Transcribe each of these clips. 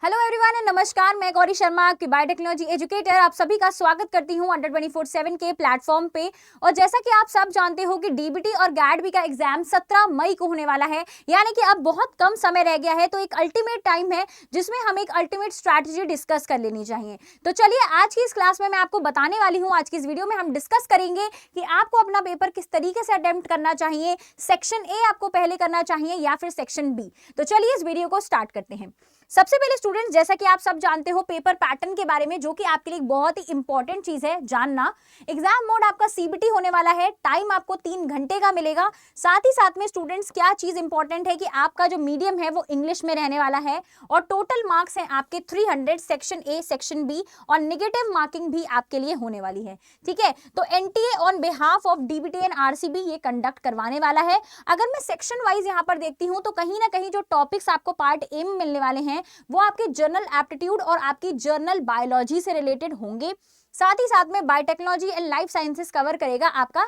Hello everyone and नमस्कार। मैं गौरी शर्मा, आपकी बायोटेक्नोलॉजी एजुकेटर, आप सभी का स्वागत करती हूं अंडर 24/7 के प्लेटफॉर्म पे। और जैसा कि आप सब जानते हो कि डीबीटी और गैट-बी का एग्जाम 17 मई को होने वाला है, यानी कि अब बहुत कम समय रह गया है। तो एक अल्टीमेट टाइम है जिसमें हम एक अल्टीमेट स्ट्रैटेजी डिस्कस कर लेनी चाहिए। तो चलिए आज की इस क्लास में मैं आपको बताने वाली हूँ, आज की इस वीडियो में हम डिस्कस करेंगे कि आपको अपना पेपर किस तरीके से अटेम्प्ट करना चाहिए। सेक्शन ए आपको पहले करना चाहिए या फिर सेक्शन बी। तो चलिए इस वीडियो को स्टार्ट करते हैं। सबसे पहले स्टूडेंट्स, जैसा कि आप सब जानते हो पेपर पैटर्न के बारे में, जो कि आपके लिए बहुत ही इंपॉर्टेंट चीज है जानना। एग्जाम मोड आपका सीबीटी होने वाला है, टाइम आपको 3 घंटे का मिलेगा। साथ ही साथ में स्टूडेंट्स क्या चीज इंपॉर्टेंट है कि आपका जो मीडियम है वो इंग्लिश में रहने वाला है और टोटल मार्क्स हैं आपके 300 सेक्शन ए सेक्शन बी और नेगेटिव मार्किंग भी आपके लिए होने वाली है। ठीक है, तो NTA on behalf of DBT and RCB ये कंडक्ट करवाने वाला है। अगर मैं सेक्शन वाइज यहाँ पर देखती हूँ तो कहीं ना कहीं जो टॉपिक्स आपको पार्ट ए में मिलने वाले हैं वो आपके जनरल एप्टीट्यूड और आपकी जनरल बायोलॉजी से रिलेटेड होंगे। साथ ही साथ में biotechnology and life sciences cover करेगा आपका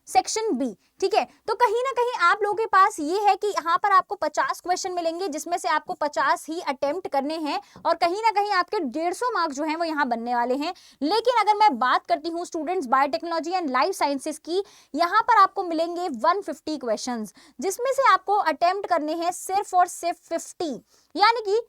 सेक्शन बी। ठीक है, तो कहीं ना कहीं आप लोगों के पास ये है कि यहाँ पर आपको 50 क्वेश्चन मिलेंगे, जिसमें से आपको 50 ही अटेम्प्ट करने हैं और कहीं ना कहीं आपके 150 मार्क्स जो हैं वो यहाँ बनने वाले हैं। लेकिन अगर मैं बात करती हूँ students biotechnology and life sciences की, यहाँ पर आपको मिलेंगे 150 क्वेश्चंस, जिसमें से आपको अटेम्प्ट करने हैं सिर्फ और सिर्फ 50, यानी कि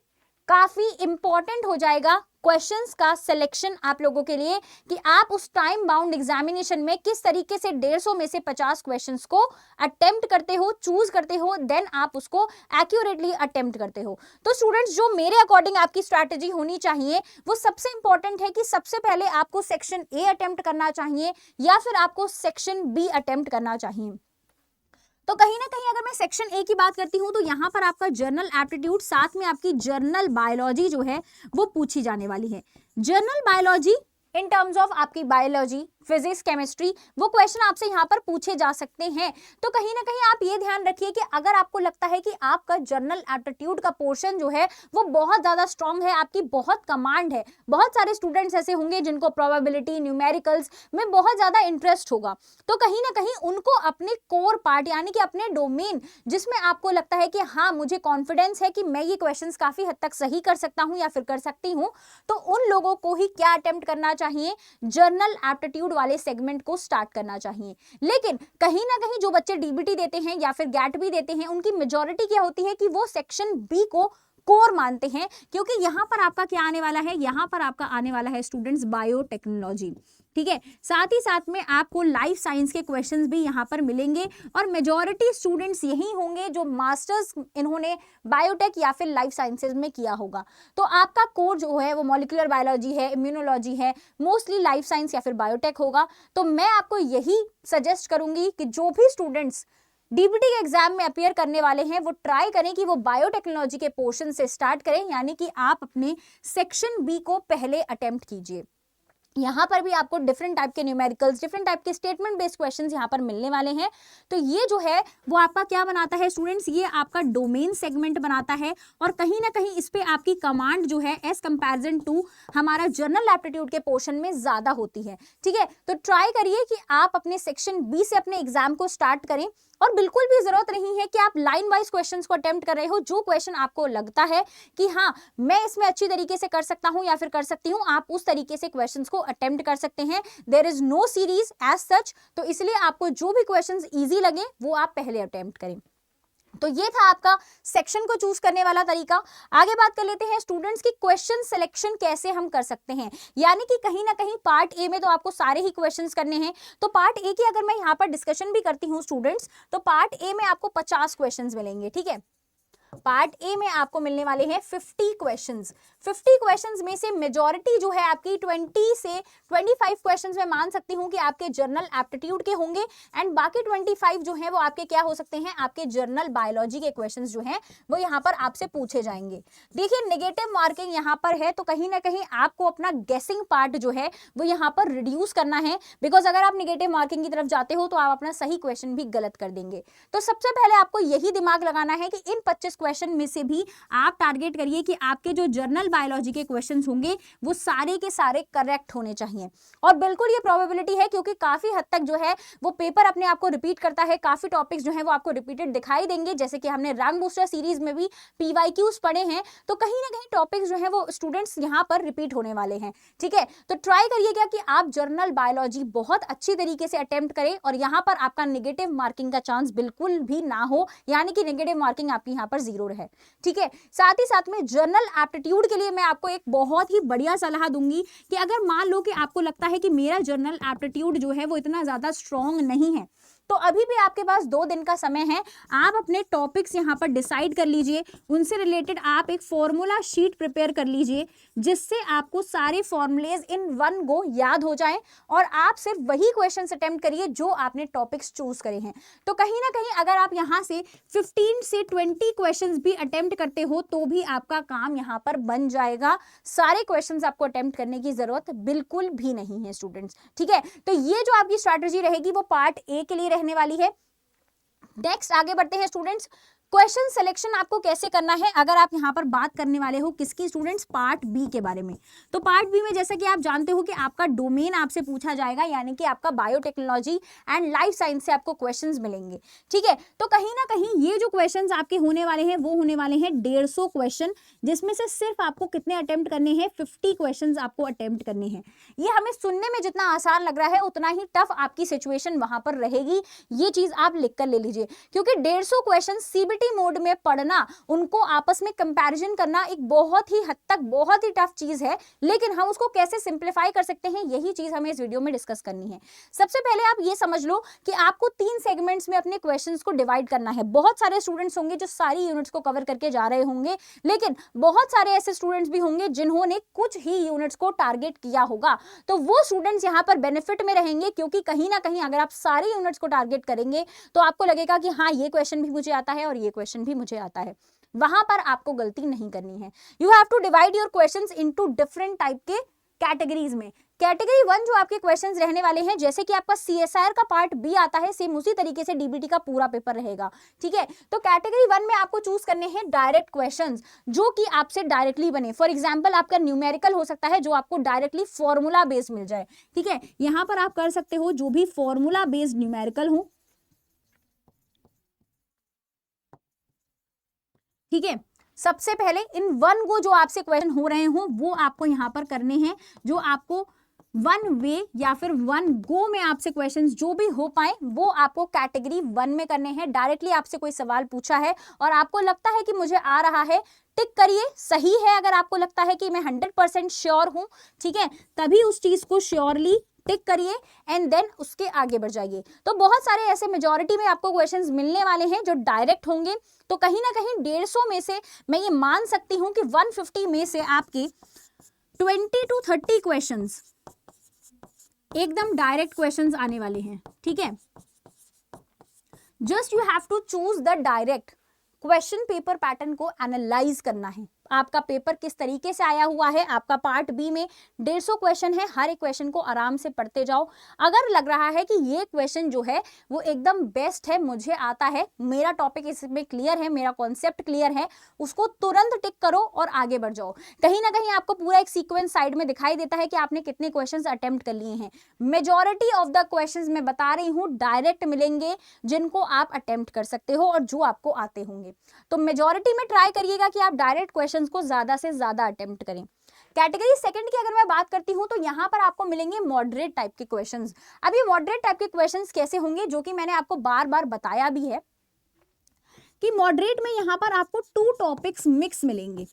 काफी इंपॉर्टेंट हो जाएगा क्वेश्चंस का सिलेक्शन आप लोगों के लिए कि आप उस टाइम बाउंड एग्जामिनेशन में किस तरीके से 150 में से 50 क्वेश्चंस को अटेम्प्ट करते हो, चूज करते हो, देन आप उसको एक्यूरेटली अटेम्प्ट करते हो। तो स्टूडेंट्स, जो मेरे अकॉर्डिंग आपकी स्ट्रैटेजी होनी चाहिए वो सबसे इंपॉर्टेंट है कि सबसे पहले आपको सेक्शन ए अटेम्प्ट करना चाहिए या फिर आपको सेक्शन बी अटेम्प्ट करना चाहिए। तो कहीं ना कहीं अगर मैं सेक्शन ए की बात करती हूं तो यहाँ पर आपका जर्नल एप्टीट्यूड, साथ में आपकी जर्नल बायोलॉजी जो है वो पूछी जाने वाली है। Journal biology in terms of आपकी बायोलॉजी, फिजिक्स, केमिस्ट्री, वो क्वेश्चन आपसे यहाँ पर पूछे जा सकते हैं। तो कहीं ना कहीं आप ये ध्यान रखिए कि अगर आपको लगता है कि आपका जनरल एप्टीट्यूड का पोर्शन जो है वो बहुत ज्यादा स्ट्रांग है, आपकी बहुत कमांड है, बहुत सारे स्टूडेंट्स ऐसे होंगे जिनको प्रोबेबिलिटी, न्यूमेरिकल्स में बहुत ज्यादा इंटरेस्ट होगा, तो कहीं ना कहीं उनको अपने कोर पार्ट यानी कि अपने डोमेन जिसमें आपको लगता है कि हाँ मुझे कॉन्फिडेंस है कि मैं ये क्वेश्चन काफी हद तक सही कर सकता हूँ या फिर कर सकती हूँ, तो उन लोगों को ही क्या अटेम्प्ट करना चाहिए, जर्नल एप्टीट्यूड वाले सेगमेंट को स्टार्ट करना चाहिए। लेकिन कहीं ना कहीं जो बच्चे डीबीटी देते हैं या फिर गैट भी देते हैं, उनकी मेजॉरिटी क्या होती है कि वो सेक्शन बी को कोर मानते हैं, क्योंकि यहां पर आपका क्या आने वाला है, यहां पर आपका आने वाला है स्टूडेंट्स बायोटेक्नोलॉजी। ठीक है, साथ ही साथ में आपको लाइफ साइंस के क्वेश्चंस भी यहाँ पर मिलेंगे और मेजॉरिटी स्टूडेंट्स यही होंगे जो मास्टर्स इन्होंने बायोटेक या फिर लाइफ साइंसेज में किया होगा। तो आपका कोर जो है वो मॉलिक्यूलर बायोलॉजी है, इम्यूनोलॉजी है, मोस्टली लाइफ साइंस या फिर बायोटेक होगा। तो मैं आपको यही सजेस्ट करूंगी कि जो भी स्टूडेंट्स डीबीटी के एग्जाम में अपीयर करने वाले हैं वो ट्राई करें कि वो बायोटेक्नोलॉजी के पोर्शन से स्टार्ट करें, यानी कि आप अपने सेक्शन बी को पहले अटेम्प्ट कीजिए। यहाँ पर भी आपको डिफरेंट टाइप के न्यूमेरिकल्स, डिफरेंट टाइप के स्टेटमेंट बेस्ड क्वेश्चंस यहाँ पर मिलने वाले हैं। तो ये जो है वो आपका क्या बनाता है स्टूडेंट्स, ये आपका डोमेन सेगमेंट बनाता है और कहीं ना कहीं इस पे आपकी कमांड जो है एज कंपैरिजन टू हमारा जनरल एप्टीट्यूड के पोर्शन में ज्यादा होती है। ठीक है, तो ट्राई करिए कि आप अपने सेक्शन बी से अपने एग्जाम को स्टार्ट करें और बिल्कुल भी जरूरत नहीं है कि आप लाइन वाइज क्वेश्चंस को अटेम्प्ट कर रहे हो। जो क्वेश्चन आपको लगता है कि हाँ मैं इसमें अच्छी तरीके से कर सकता हूं या फिर कर सकती हूं, आप उस तरीके से क्वेश्चंस को अटेम्प्ट कर सकते हैं। There is no series as such, तो इसलिए आपको जो भी क्वेश्चंस इजी लगे वो आप पहले अटेम्प्ट करें। तो ये था आपका सेक्शन को चूज करने वाला तरीका। आगे बात कर लेते हैं स्टूडेंट्स की क्वेश्चन सिलेक्शन कैसे हम कर सकते हैं, यानी कि कहीं ना कहीं पार्ट ए में तो आपको सारे ही क्वेश्चंस करने हैं। तो पार्ट ए की अगर मैं यहाँ पर डिस्कशन भी करती हूँ स्टूडेंट्स, तो पार्ट ए में आपको 50 क्वेश्चंस मिलेंगे। ठीक है, पार्ट ए में आपको मिलने वाले हैं 50 क्वेश्चंस। 50 क्वेश्चंस में से मेजॉरिटी जो है आपकी 20 से 25 क्वेश्चंस में मान सकती हूं कि आपके जर्नल एप्टीट्यूड के होंगे एंड बाकी 25 जो है वो आपके क्या हो सकते हैं, आपके जर्नल बायोलॉजी के क्वेश्चंस जो हैं वो यहाँ पर आपसे पूछे जाएंगे। देखिए नेगेटिव मार्किंग यहाँ पर है, तो कहीं ना कहीं आपको अपना गेसिंग पार्ट जो है वो यहाँ पर रिड्यूस करना है, बिकॉज अगर आप नेगेटिव मार्किंग की तरफ जाते हो तो आप अपना सही क्वेश्चन भी गलत कर देंगे। तो सबसे पहले आपको यही दिमाग लगाना है कि इन 25 क्वेश्चन में से भी आप टारगेट करिए कि आपके जो जनरल बायोलॉजी के क्वेश्चन होंगे वो सारे के सारे करेक्ट होने चाहिए। और बिल्कुल ये प्रोबेबिलिटी है क्योंकि काफी हद तक जो है वो पेपर अपने आप को रिपीट करता है, काफी टॉपिक्स जो है वो आपको रिपीटेड दिखाई देंगे। जैसे कि हमने रैंक बूस्टर सीरीज में भी PYQs पढ़े हैं, तो कहीं ना कहीं टॉपिक्स जो है वो स्टूडेंट्स यहाँ पर रिपीट होने वाले हैं। ठीक है, तो ट्राई करिएगा कि आप जनरल बायोलॉजी बहुत अच्छी तरीके से अटेम्प्ट करें और यहाँ पर आपका नेगेटिव मार्किंग का चांस बिल्कुल भी ना हो, यानी कि नेगेटिव मार्किंग आपकी यहाँ पर 0 रहे। ठीक है, साथ ही साथ में जनरल एप्टीट्यूड के लिए मैं आपको एक बहुत ही बढ़िया सलाह दूंगी कि अगर मान लो कि आपको लगता है कि मेरा जनरल एप्टीट्यूड जो है वो इतना ज्यादा स्ट्रॉन्ग नहीं है, तो अभी भी आपके पास 2 दिन का समय है। आप अपने टॉपिक्स यहाँ पर डिसाइड कर लीजिए, उनसे रिलेटेड आप एक फॉर्मूला शीट प्रिपेयर कर लीजिए जिससे आपको सारे फॉर्मूलेज इन वन गो याद हो जाएं और आप सिर्फ वही क्वेश्चंस अटेम्प्ट करिए जो आपने टॉपिक्स चूज करे हैं। तो कहीं ना कहीं अगर आप यहाँ से 15 से 20 क्वेश्चंस भी अटेम्प्ट करते हो तो भी आपका काम यहाँ पर बन जाएगा। सारे क्वेश्चंस आपको अटेम्प्ट करने की जरूरत बिल्कुल भी नहीं है स्टूडेंट्स। ठीक है, तो ये जो आपकी स्ट्रैटेजी रहेगी वो पार्ट ए के लिए रहने वाली है। नेक्स्ट आगे बढ़ते हैं स्टूडेंट्स, क्वेश्चन सिलेक्शन आपको कैसे करना है। अगर आप यहाँ पर बात करने वाले हो किसकी स्टूडेंट्स, पार्ट बी के बारे में, तो पार्ट बी में जैसा कि आप जानते हो कि आपका डोमेन आपसे पूछा जाएगा, यानी कि आपका बायोटेक्नोलॉजी एंड लाइफ साइंस से आपको क्वेश्चंस मिलेंगे। ठीक है, तो कहीं ना कहीं ये जो क्वेश्चंस आपके होने वाले हैं वो होने वाले हैं 150 क्वेश्चन, जिसमें से सिर्फ आपको कितने अटेम्प्ट करने हैं, 50 क्वेश्चन आपको अटेम्प्ट करने हैं। ये हमें सुनने में जितना आसान लग रहा है उतना ही टफ आपकी सिचुएशन वहां पर रहेगी, ये चीज आप लिख कर ले लीजिए, क्योंकि 150 क्वेश्चन CBT मोड में पढ़ना, उनको आपस में कंपैरिजन करना एक बहुत ही हद तक बहुत ही टफ चीज है, लेकिन हम उसको कैसे सिंप्लीफाई कर सकते हैं यही चीज हमें इस वीडियो में डिस्कस करनी है। सबसे पहले आप ये समझ लो कि आपको 3 सेगमेंट्स में अपने क्वेश्चंस को डिवाइड करना है। बहुत सारे स्टूडेंट्स होंगे जो सारी यूनिट्स को कवर करके जा रहे होंगे, लेकिन बहुत सारे ऐसे स्टूडेंट्स भी होंगे जिन्होंने कुछ ही यूनिट्स को टारगेट किया होगा, तो वो स्टूडेंट्स यहाँ पर बेनिफिट में रहेंगे, क्योंकि कहीं ना कहीं अगर आप सारी यूनिट्स को टारगेट करेंगे तो आपको लगेगा कि हाँ ये क्वेश्चन भी मुझे आता है और ये क्वेश्चन भी मुझे आता है। वहां पर आपको गलती नहीं करनी है। You have to divide your questions into different type के कैटेगरीज में। कैटेगरी 1 जो आपके क्वेश्चंस रहने वाले हैं, जैसे कि आपका CSIR का पार्ट बी आता है, सेम उसी तरीके से DBT का पूरा पेपर रहेगा। ठीक है, तो कैटेगरी 1 में आपको चूज करने हैं डायरेक्ट क्वेश्चंस जो कि आपसे डायरेक्टली बने। फॉर एग्जांपल आपका न्यूमेरिकल हो सकता है जो आपको डायरेक्टली फॉर्मूला बेस्ड मिल जाए। ठीक है, यहां पर आप कर सकते हो जो भी फॉर्मूला बेस्ड न्यूमेरिकल हो। ठीक है, सबसे पहले इन 1 गो जो आपसे क्वेश्चन हो रहे हो वो आपको यहां पर करने हैं, जो आपको 1 वे या फिर 1 गो में आपसे क्वेश्चंस जो भी हो पाए वो आपको कैटेगरी 1 में करने हैं। डायरेक्टली आपसे कोई सवाल पूछा है और आपको लगता है कि मुझे आ रहा है, टिक करिए सही है। अगर आपको लगता है कि मैं 100% श्योर हूं, ठीक है, तभी उस चीज को श्योरली टिक करिए एंड देन उसके आगे बढ़ जाइए। तो बहुत सारे ऐसे मेजॉरिटी में आपको क्वेश्चंस मिलने वाले हैं जो डायरेक्ट होंगे, तो कहीं ना कहीं 150 में से मैं ये मान सकती हूं कि 150 में से आपके 20 to 30 क्वेश्चंस एकदम डायरेक्ट क्वेश्चंस आने वाले हैं। ठीक है, just you have to choose the direct. Question paper pattern को एनालाइज करना है, आपका पेपर किस तरीके से आया हुआ है। आपका पार्ट बी में 150 क्वेश्चन है, हर एक क्वेश्चन को आराम से पढ़ते जाओ। अगर लग रहा है कि ये क्वेश्चन जो है वो एकदम बेस्ट है, मुझे आता है, मेरा टॉपिक इसमें क्लियर है, मेरा कॉन्सेप्ट क्लियर है, उसको तुरंत टिक करो और आगे बढ़ जाओ। कहीं ना कहीं आपको पूरा एक सीक्वेंस साइड में दिखाई देता है कि आपने कितने क्वेश्चन अटेम्प्ट कर लिए हैं। मेजॉरिटी ऑफ द क्वेश्चन मैं बता रही हूँ डायरेक्ट मिलेंगे जिनको आप अटेम्प्ट कर सकते हो और जो आपको आते होंगे। तो मेजॉरिटी में ट्राई करिएगा कि आप डायरेक्ट क्वेश्चंस को ज्यादा से ज्यादा अटेम्प्ट करें। कैटेगरी सेकंड की अगर मैं बात करती हूं तो यहां पर आपको मिलेंगे मॉडरेट टाइप के क्वेश्चंस। अब ये मॉडरेट टाइप के क्वेश्चंस कैसे होंगे, जो कि मैंने आपको बार बार बताया भी है कि मॉडरेट में यहां पर आपको 2 टॉपिक्स मिक्स मिलेंगे।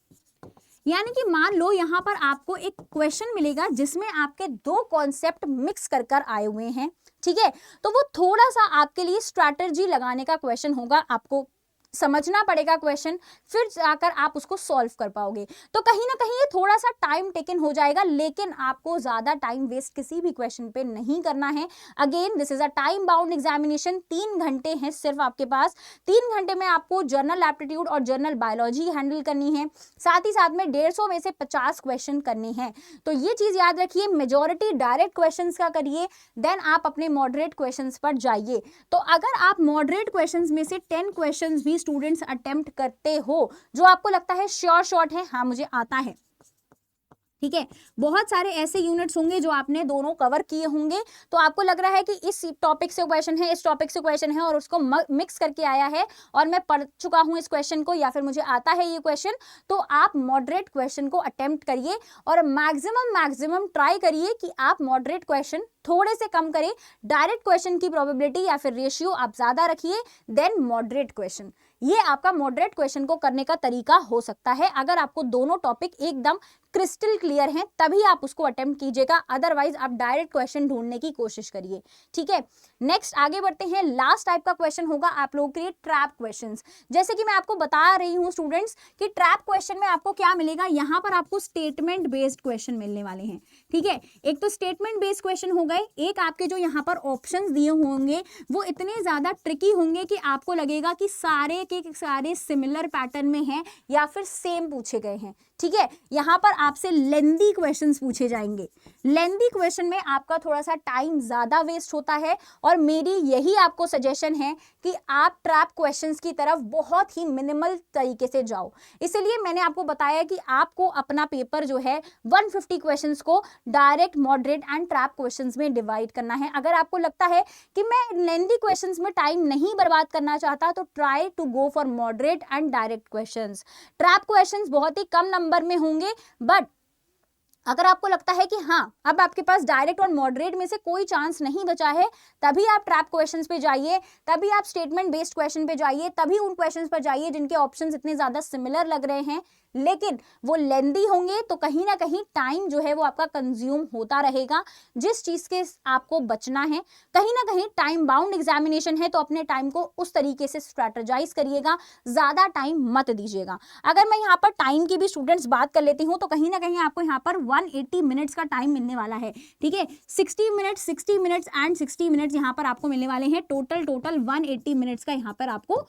यानी कि मान लो यहां पर आपको एक क्वेश्चन मिलेगा जिसमें आपके 2 कॉन्सेप्ट मिक्स कर कर आए हुए हैं। ठीक है, तो वो थोड़ा सा आपके लिए स्ट्रैटेजी लगाने का क्वेश्चन होगा, आपको समझना पड़ेगा क्वेश्चन, फिर जाकर आप उसको सॉल्व कर पाओगे। तो कहीं ना कहीं ये थोड़ा सा टाइम टेकन हो जाएगा, लेकिन आपको ज्यादा टाइम वेस्ट किसी भी क्वेश्चन पे नहीं करना है। Again this is a time bound examination, 3 घंटे हैं सिर्फ आपके पास। 3 घंटे में आपको जर्नल एप्टीट्यूड और जर्नल बायोलॉजी हैंडल करनी है, साथ ही साथ में 150 में से 50 क्वेश्चन करने हैं। तो ये चीज याद रखिए, मेजॉरिटी डायरेक्ट क्वेश्चन का करिए, देन आप अपने मॉडरेट क्वेश्चन पर जाइए। तो अगर आप मॉडरेट क्वेश्चन में से 10 क्वेश्चन भी स्टूडेंट्स अटेम्प्ट करते हो, जो आपको लगता है श्योर शॉट है हाँ मुझे आता है, ठीक है। बहुत सारे ऐसे यूनिट्स होंगे जो आपने दोनों कवर किए होंगे, तो आपको लग रहा है कि इस टॉपिक से क्वेश्चन है, इस टॉपिक से क्वेश्चन है और उसको मिक्स करके आया है और मैं पढ़ चुका हूं इस क्वेश्चन को या फिर मुझे आता है ये क्वेश्चन, तो आप मॉडरेट क्वेश्चन को अटेम्प्ट करिए और मैक्सिमम ट्राई करिए कि आप मॉडरेट क्वेश्चन थोड़े से कम करें। डायरेक्ट क्वेश्चन की प्रोबेबिलिटी या फिर रेशियो आप ज्यादा रखिए देन मॉडरेट क्वेश्चन। ये आपका मॉडरेट क्वेश्चन को करने का तरीका हो सकता है। अगर आपको दोनों टॉपिक एकदम क्रिस्टल क्लियर हैं तभी आप उसको अटेम्प्ट कीजिएगा, अदरवाइज आप डायरेक्ट क्वेश्चन ढूंढने की कोशिश करिए, ठीक है। नेक्स्ट आगे बढ़ते हैं। लास्ट टाइप का क्वेश्चन होगा आप लोगों के लिए ट्रैप क्वेश्चंस। जैसे कि मैं आपको बता रही हूं स्टूडेंट्स कि ट्रैप क्वेश्चन में आपको क्या मिलेगा, यहां पर आपको स्टेटमेंट बेस्ड क्वेश्चन मिलने वाले हैं, ठीक है। एक तो स्टेटमेंट बेस्ड क्वेश्चन हो गए, एक आपके जो यहाँ पर ऑप्शंस दिए होंगे वो इतने ज्यादा ट्रिकी होंगे कि आपको लगेगा कि सारे के सारे सिमिलर पैटर्न में हैं या फिर सेम पूछे गए हैं, ठीक है। यहां पर आपसे लेंदी क्वेश्चंस पूछे जाएंगे। लेंदी क्वेश्चन में आपका थोड़ा सा टाइम ज्यादा वेस्ट होता है और मेरी यही आपको सजेशन है कि आप ट्रैप क्वेश्चंस की तरफ बहुत ही मिनिमल तरीके से जाओ। इसलिए मैंने आपको बताया कि आपको अपना पेपर जो है 150 क्वेश्चंस को direct, moderate and trap questions में डिवाइड करना है। अगर आपको लगता है कि मैं लेंदी क्वेश्चंस में टाइम नहीं बर्बाद करना चाहता तो try to go for moderate and direct questions. Trap questions बहुत ही कम नंबर में होंगे, बट अगर आपको लगता है कि हाँ अब आपके पास डायरेक्ट और मॉडरेट में से कोई चांस नहीं बचा है, तभी आप ट्रैप क्वेश्चंस पे जाइए, तभी आप स्टेटमेंट बेस्ड क्वेश्चन पे जाइए, तभी उन क्वेश्चंस पर जाइए जिनके ऑप्शंस इतने ज्यादा सिमिलर लग रहे हैं लेकिन वो लेंदी होंगे, तो कहीं ना कहीं टाइम जो है वो आपका कंज्यूम होता रहेगा। जिस चीज के आपको बचना है, कहीं ना कहीं टाइम बाउंड एग्जामिनेशन है, तो अपने टाइम को उस तरीके से स्ट्रेटेजाइज करिएगा, ज्यादा टाइम मत दीजिएगा। अगर मैं यहाँ पर टाइम की भी स्टूडेंट्स बात कर लेती हूँ तो कहीं ना कहीं आपको यहाँ पर 180 मिनट्स का टाइम मिलने वाला है, ठीक है। 60 मिनट्स एंड 60 मिनट्स यहाँ पर आपको मिलने वाले हैं। टोटल 180 मिनट्स का यहाँ पर आपको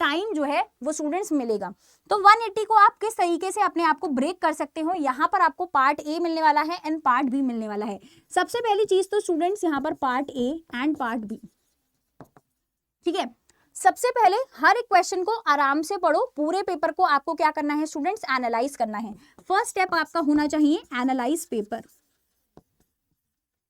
टाइम जो है वो स्टूडेंट्स मिलेगा। तो 180 को आप किस तरीके से अपने आप को ब्रेक कर सकते हो, यहाँ पर आपको पार्ट ए मिलने वाला है एंड पार्ट बी मिलने वाला है। सबसे पहली चीज तो स्टूडेंट्स यहाँ पर part A and part B, ठीक है। सबसे पहले हर एक क्वेश्चन को आराम से पढ़ो, पूरे पेपर को आपको क्या करना है स्टूडेंट्स, एनालाइज करना है। फर्स्ट स्टेप आपका होना चाहिए एनालाइज पेपर।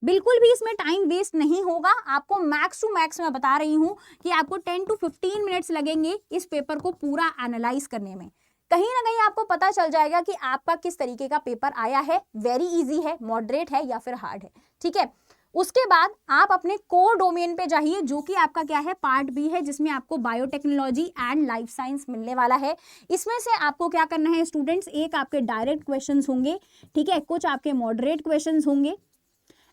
बिल्कुल भी इसमें टाइम वेस्ट नहीं होगा, आपको मैक्स टू मैक्स मैं बता रही हूं कि आपको 10 to 15 मिनट्स लगेंगे इस पेपर को पूरा एनालाइज करने में। कहीं ना कहीं आपको पता चल जाएगा कि आपका किस तरीके का पेपर आया है, वेरी इजी है, मॉडरेट है या फिर हार्ड है, ठीक है। उसके बाद आप अपने कोर डोमेन पे जाइए जो कि आपका क्या है, पार्ट बी है, जिसमें आपको बायोटेक्नोलॉजी एंड लाइफ साइंस मिलने वाला है। इसमें से आपको क्या करना है स्टूडेंट्स, एक आपके डायरेक्ट क्वेश्चंस होंगे, ठीक है, कुछ आपके मॉडरेट क्वेश्चंस होंगे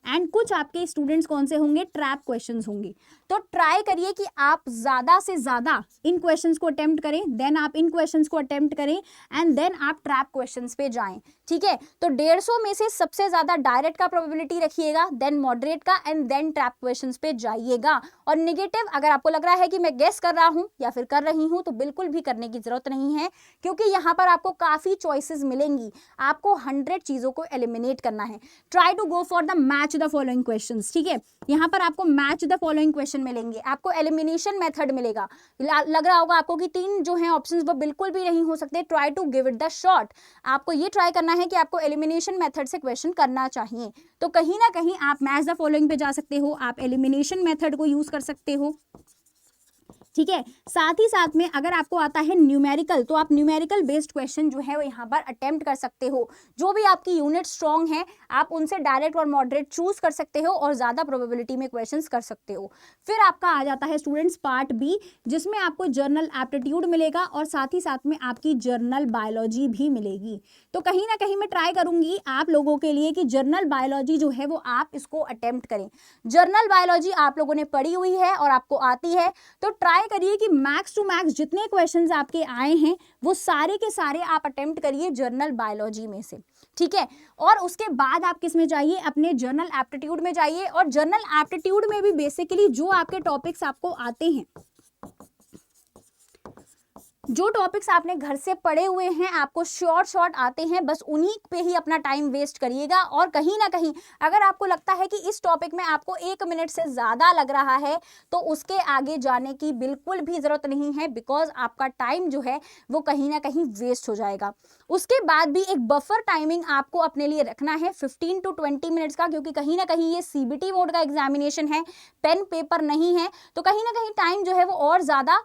एंड कुछ आपके स्टूडेंट्स कौन से होंगे, ट्रैप क्वेश्चंस होंगे। तो ट्राई करिए कि आप ज्यादा से ज्यादा इन क्वेश्चंस को अटेम्प्ट करें, देन आप इन क्वेश्चंस को अटेम्प्ट करें एंड देन आप ट्रैप क्वेश्चंस पे जाएं, ठीक है। तो 150 में से सबसे ज्यादा डायरेक्ट का प्रोबेबिलिटी रखिएगा, देन मॉडरेट का एंड देन ट्रैप क्वेश्चंस पे जाइएगा। और नेगेटिव अगर आपको लग रहा है कि मैं गेस कर रहा हूं या फिर कर रही हूं तो बिल्कुल भी करने की जरूरत नहीं है, क्योंकि यहाँ पर आपको काफी चॉइसेस मिलेंगी, आपको 100 चीजों को एलिमिनेट करना है। Try to go for the match the following questions, ठीक है। यहाँ पर आपको मैच द फॉलोइंग क्वेश्चन मिलेंगे, आपको एलिमिनेशन मेथड मिलेगा। लग रहा होगा आपको कि 3 जो हैं ऑप्शंस वो बिल्कुल भी नहीं हो सकते, try to give it the shot. आपको ये ट्राई करना है कि आपको एलिमिनेशन मेथड से क्वेश्चन करना चाहिए। तो कहीं ना कहीं आप मैच द फॉलोइंग पे जा सकते हो, आप एलिमिनेशन मेथड को यूज कर सकते हो, ठीक है। साथ ही साथ में अगर आपको आता है न्यूमेरिकल, तो आप न्यूमेरिकल बेस्ड क्वेश्चन जो है वो यहाँ पर अटेम्प्ट कर सकते हो। जो भी आपकी यूनिट स्ट्रॉन्ग है आप उनसे डायरेक्ट और मॉडरेट चूज कर सकते हो और ज्यादा प्रोबेबिलिटी में क्वेश्चंस कर सकते हो। फिर आपका आ जाता है स्टूडेंट्स पार्ट बी, जिसमें आपको जर्नल एप्टीट्यूड मिलेगा और साथ ही साथ में आपकी जर्नल बायोलॉजी भी मिलेगी। तो कहीं ना कहीं मैं ट्राई करूंगी आप लोगों के लिए कि जर्नल बायोलॉजी जो है वो आप इसको अटेम्प्ट करें। जर्नल बायोलॉजी आप लोगों ने पढ़ी हुई है और आपको आती है, तो ट्राई करिए कि मैक्स टू मैक्स जितने क्वेश्चंस आपके आए हैं वो सारे के सारे आप अटेम्प्ट करिए जर्नल बायोलॉजी में से, ठीक है। और उसके बाद आप किस में जाइए, अपने जर्नल एप्टीट्यूड में जाइए। और जर्नल एप्टीट्यूड में भी बेसिकली जो आपके टॉपिक्स आपको आते हैं जो टॉपिक्स आपने घर से पढ़े हुए हैं, आपको शॉर्ट आते हैं, बस उन्हीं पे ही अपना टाइम वेस्ट करिएगा। और कहीं ना कहीं अगर आपको लगता है कि इस टॉपिक में आपको 1 मिनट से ज़्यादा लग रहा है तो उसके आगे जाने की बिल्कुल भी ज़रूरत नहीं है, बिकॉज आपका टाइम जो है वो कहीं ना कहीं वेस्ट हो जाएगा। उसके बाद भी एक बफर टाइमिंग आपको अपने लिए रखना है 15 to 20 मिनट्स का, क्योंकि कहीं ना कहीं ये CBT बोर्ड का एग्जामिनेशन है, पेन पेपर नहीं है, तो कहीं ना कहीं टाइम जो है वो और ज़्यादा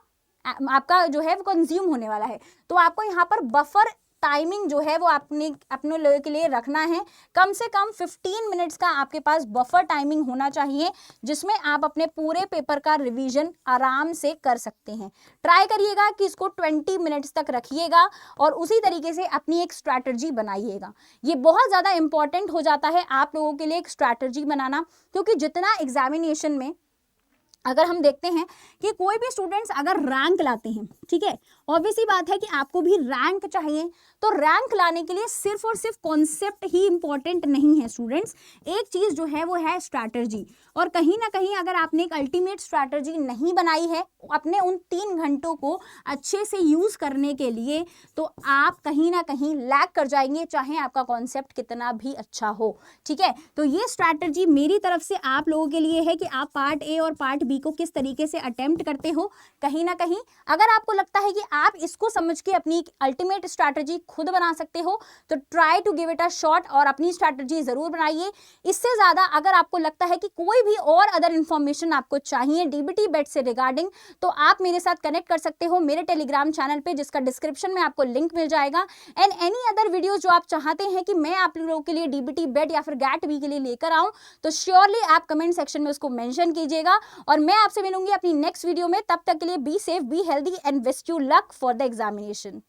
आपका जो है वो कंज्यूम होने वाला है। तो आपको यहाँ पर बफर टाइमिंग जो है वो अपने लोगों के लिए रखना है। कम से कम 15 मिनट्स का आपके पास बफर टाइमिंग होना चाहिए, जिसमें आप अपने पूरे पेपर का रिवीजन आराम से कर सकते हैं। ट्राई करिएगा कि इसको 20 मिनट्स तक रखिएगा और उसी तरीके से अपनी एक स्ट्रैटेजी बनाइएगा। ये बहुत ज़्यादा इंपॉर्टेंट हो जाता है आप लोगों के लिए एक स्ट्रैटेजी बनाना, क्योंकि जितना एग्जामिनेशन में अगर हम देखते हैं कि कोई भी स्टूडेंट्स अगर रैंक लाते हैं, ठीक है, ऑब्वियसली बात है कि आपको भी रैंक चाहिए। तो रैंक लाने के लिए सिर्फ और सिर्फ कॉन्सेप्ट ही इंपॉर्टेंट नहीं है स्टूडेंट्स, एक चीज़ जो है वो है स्ट्रैटेजी। और कहीं ना कहीं अगर आपने एक अल्टीमेट स्ट्रैटेजी नहीं बनाई है अपने उन 3 घंटों को अच्छे से यूज़ करने के लिए, तो आप कहीं ना कहीं लैग कर जाएंगे, चाहे आपका कॉन्सेप्ट कितना भी अच्छा हो। ठीक है, तो ये स्ट्रैटेजी मेरी तरफ से आप लोगों के लिए है कि आप पार्ट ए और पार्ट बी को किस तरीके से अटेम्प्ट करते हो। कहीं ना कहीं अगर आपको लगता है कि आप इसको समझ के अपनी अल्टीमेट स्ट्रैटेजी खुद बना सकते हो, तो try to give it a shot और अपनी स्ट्रैटेजी जरूर बनाइए। इससे ज़्यादा अगर आपको लगता है कि कोई भी और अदर इंफॉर्मेशन आपको चाहिए DBT बेट से रिगार्डिंग, तो आप मेरे साथ कनेक्ट कर सकते हो मेरे टेलीग्राम चैनल पे, जिसका डिस्क्रिप्शन में आपको लिंक मिल जाएगा। एंड एनी अदर वीडियो जो आप चाहते हैं कि मैं आप लोगों के लिए DBT बेट या फिर गैट बी के लिए लेकर आऊँ, तो श्योरली आप कमेंट सेक्शन में उसको मेंशन कीजिएगा। और मैं आपसे मिलूंगी अपनी नेक्स्ट वीडियो में। तब तक के लिए be safe, be healthy and wish you luck for the examination.